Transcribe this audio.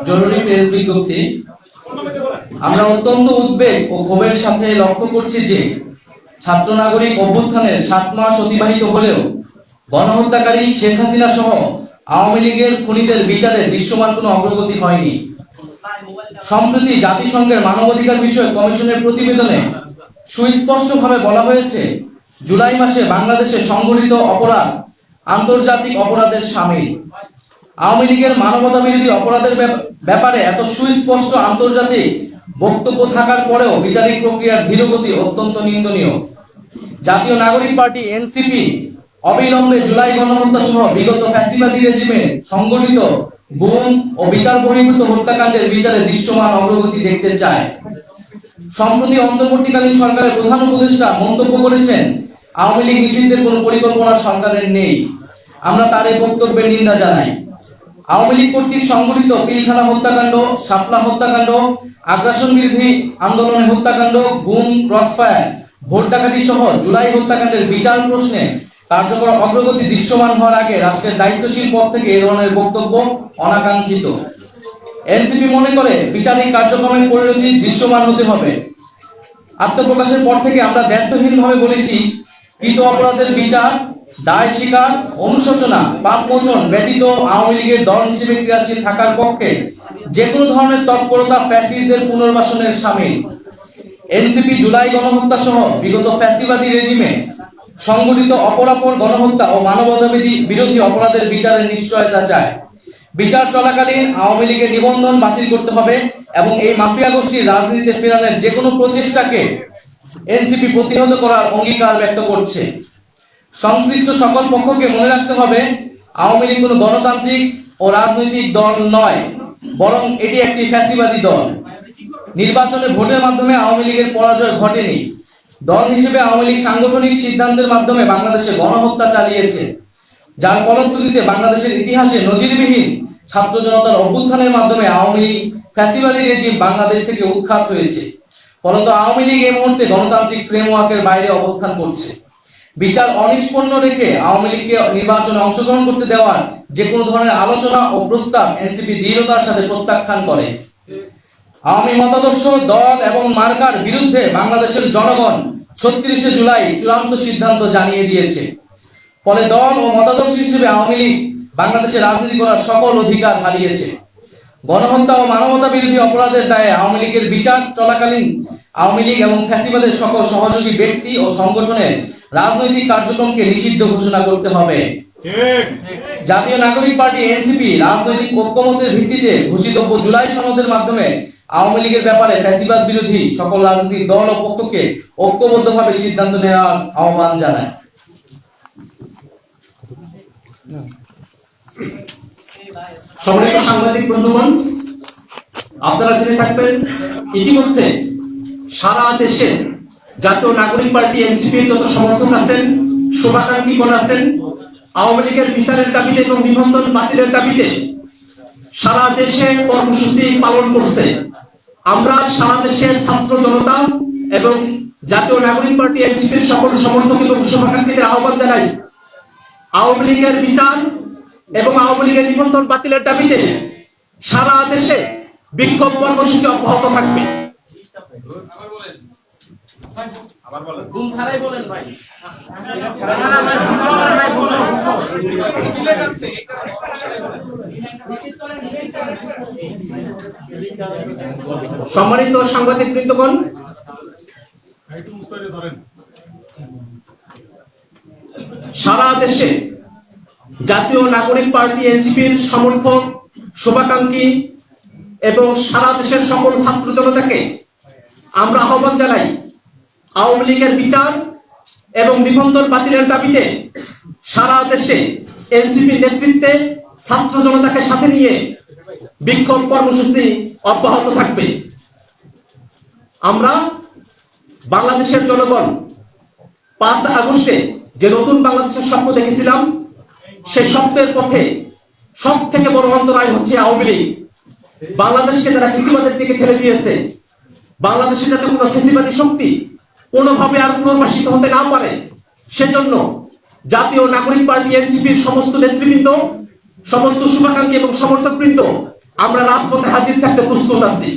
জরুরি প্রেস বিজ্ঞপ্তি। আমরা অত্যন্ত উদ্বেগ ও ক্ষোভের সাথে লক্ষ্য করছি যে ছাত্র নাগরিক অভ্যুত্থানের 7 মাস অতিবাহিত হলেও গণহত্যাকারী শেখ হাসিনা সহ আওয়ামী লীগের খুনিদের বিচারে দৃশ্যমান কোনো অগ্রগতি হয়নি। সম্প্রতি জাতিসংঘের মানবাধিকার বিষয়ক কমিশনের প্রতিবেদনে সুস্পষ্টভাবে বলা হয়েছে, জুলাই মাসে বাংলাদেশে সংঘটিত অপরাধ আন্তর্জাতিক অপরাধের শামিল। আওয়ামী লীগের মানবতা বিরোধী অপরাধের ব্যাপারে এত সুস্পষ্ট আন্তর্জাতিক বক্তব্য থাকার পরেও বিচারিক প্রক্রিয়ার ধীরগতি অত্যন্ত নিন্দনীয়। জাতীয় নাগরিক পার্টি এনসিপি অবিলম্বে জুলাই গণহত্যা সহ বিগত ফ্যাসিবাদী রেজিমে সংগঠিত গুম ও বিচার বহির্ভূত হত্যাকাণ্ডের বিচারে দৃশ্যমান অগ্রগতি দেখতে চায়। সম্প্রতি অন্তর্বর্তীকালীন সরকারের প্রধান উপদেষ্টা মন্তব্য করেছেন, আওয়ামী লীগ নিষিদ্ধের কোনো পরিকল্পনা সরকারের নেই। আমরা তার এই বক্তব্যের নিন্দা জানাই। আওয়ামী লীগ কর্তৃক সংগঠিত পিলখানা হত্যাকাণ্ড, শাপলা হত্যাকাণ্ড, আগ্রাসন বিরোধী আন্দোলনে হত্যাকাণ্ড, গুম, ক্রসফায়ার, ভোট ডাকাতি সহ জুলাই হত্যাকাণ্ডের বিচার প্রশ্নে কার্যকর অগ্রগতি দৃশ্যমান হওয়ার আগে রাষ্ট্রের দায়িত্বশীল পদ থেকে এ ধরনের বক্তব্য অনাকাঙ্ক্ষিত। এনসিপি মনে করে বিচারিক কার্যক্রমের পরিণতি দৃশ্যমান হতে হবে। আত্মপ্রকাশের পর থেকে আমরা দায়িত্বহীনভাবে বলেছি, কৃত অপরাধের বিচার, দায় স্বীকার, অনুশোচনা, পাপ মোচন ব্যতীত আওয়ামী লীগের দল হিসেবে ক্রিয়াশীল থাকার পক্ষে যে কোনো ধরনের তৎপরতা ফ্যাসিস্টদের পুনর্বাসনের শামিল। এনসিপি জুলাই গণহত্যা সহ বিগত ফ্যাসিবাদী রেজিমে সংগঠিত অপরাপর গণহত্যা ও মানবতা বিরোধী অপরাধের বিচারের নিশ্চয়তা চায়। বিচার চলাকালীন আওয়ামী লীগের নিবন্ধন বাতিল করতে হবে এবং এই মাফিয়া গোষ্ঠীর রাজনীতিতে ফেরানোর যে কোনো প্রচেষ্টাকে এনসিপি প্রতিহত করার অঙ্গীকার ব্যক্ত করছে। সংশ্লিষ্ট সকল পক্ষকে মনে রাখতে হবে, আওয়ামী লীগ কোনো গণতান্ত্রিক ও রাজনৈতিক দল নয়, বরং এটি একটি ফ্যাসিবাদী দল। নির্বাচনে ভোটের মাধ্যমে আওয়ামী লীগের পরাজয় ঘটেনি। দল হিসেবে আওয়ামী লীগ সাংগঠনিক সিদ্ধান্তের মাধ্যমে বাংলাদেশে গণহত্যা চালিয়েছে, যার ফলশ্রুতিতে বাংলাদেশের ইতিহাসে নজিরবিহীন ছাত্র জনতার অভ্যুত্থানের মাধ্যমে আওয়ামী লীগ ফ্যাসিবাদী রেজিম বাংলাদেশ থেকে উৎখাত হয়েছে। ফলত আওয়ামী লীগ এই মুহূর্তে গণতান্ত্রিক ফ্রেমওয়ার্কের বাইরে অবস্থান করছে। বিচার অনিষ্পন্ন রেখে আওয়ামী লীগকে নির্বাচনে অংশগ্রহণ করতে দেওয়ার যে কোনো ধরনের আলোচনা ও প্রস্তাব এনসিপি দৃঢ়তার সাথে প্রত্যাখ্যান করে। আওয়ামী মতাদর্শ, দল এবং মার্কার বিরুদ্ধে বাংলাদেশের জনগণ 36শে জুলাই চূড়ান্ত সিদ্ধান্ত জানিয়ে দিয়েছে। ফলে দল ও মতাদর্শ হিসেবে আওয়ামী লীগ বাংলাদেশে রাজনীতি করার সকল অধিকার হারিয়েছে। গণহত্যা ও মানবতা বিরোধী অপরাধের দায়ে আওয়ামী লীগের বিচার চলাকালীন আওয়ামী লীগ এবং ফ্যাসিবাদের সকল সহযোগী ব্যক্তি ও সংগঠনের রাজনৈতিক কার্যক্রমকে নিষিদ্ধ ঘোষণা করতে হবে। জাতীয় নাগরিক পার্টি এনসিপি রাজনৈতিক ঐক্যমতের ভিত্তিতে ঘোষিতব্য জুলাই সনদের মাধ্যমে আওয়ামী লীগের ব্যাপারে ফ্যাসিবাদ বিরোধী সকল রাজনৈতিক দল ও পক্ষকে ঐক্যবদ্ধভাবে সিদ্ধান্ত নেওয়ার আহ্বান জানায়। সম্মানিত সাংবাদিক বন্ধুগণ, আপনারা জেনে থাকবেন, ইতিমধ্যে সারা দেশে জাতীয় নাগরিক পার্টি এনসিপির যত সমর্থক আছেন, শুভাকাঙ্ক্ষীগণ আছেন, আওয়ামী লীগের বিচারের দাবিতে এবং নিবন্ধন বাতিলের দাবিতে সারা দেশে কর্মসূচি পালন করছে। আমরা সারা দেশের ছাত্র জনতা এবং জাতীয় নাগরিক পার্টি এনসিপির সকল সমর্থক এবং শুভাকাঙ্ক্ষীদের আহ্বান জানাই, আওয়ামী লীগের বিচার এবং আওয়ামী লীগের নিবন্ধন বাতিলের দাবিতে সারা দেশে বিক্ষোভ কর্মসূচি অব্যাহত থাকবে। সম্মানিত সাংবাদিক বৃন্দগণ, সারা দেশে জাতীয় নাগরিক পার্টি এনসিপির সমর্থক, শুভাকাঙ্ক্ষী এবং সারা দেশের সকল ছাত্র জনতাকে আমরা আহ্বান জানাই, আওয়ামী লীগের বিচার এবং নিবন্ধন বাতিলের দাবিতে সারা দেশে এনসিপি নেতৃত্বে ছাত্র জনতাকে সাথে নিয়ে বিক্ষোভ কর্মসূচি অব্যাহত থাকবে। আমরা বাংলাদেশের জনগণ 5 আগস্টে যে নতুন বাংলাদেশের স্বপ্ন দেখেছিলাম, সেই স্বপ্নের পথে সব থেকে বড় অন্তরায় হচ্ছে আওয়ামী লীগ। বাংলাদেশকে যারা ফ্যাসিবাদের দিকে ঠেলে দিয়েছে, বাংলাদেশে যাতে কোনো ফ্যাসিবাদী শক্তি কোনোভাবে আর পুনর্বাসিত হতে না পারে, সেজন্য জাতীয় নাগরিক পার্টি এনসিপির সমস্ত নেতৃবৃন্দ সমস্ত শুভাকাঙ্ক্ষী এবং সমর্থকবৃন্দ আমরা রাজপথে হাজির থাকতে প্রস্তুত আছি।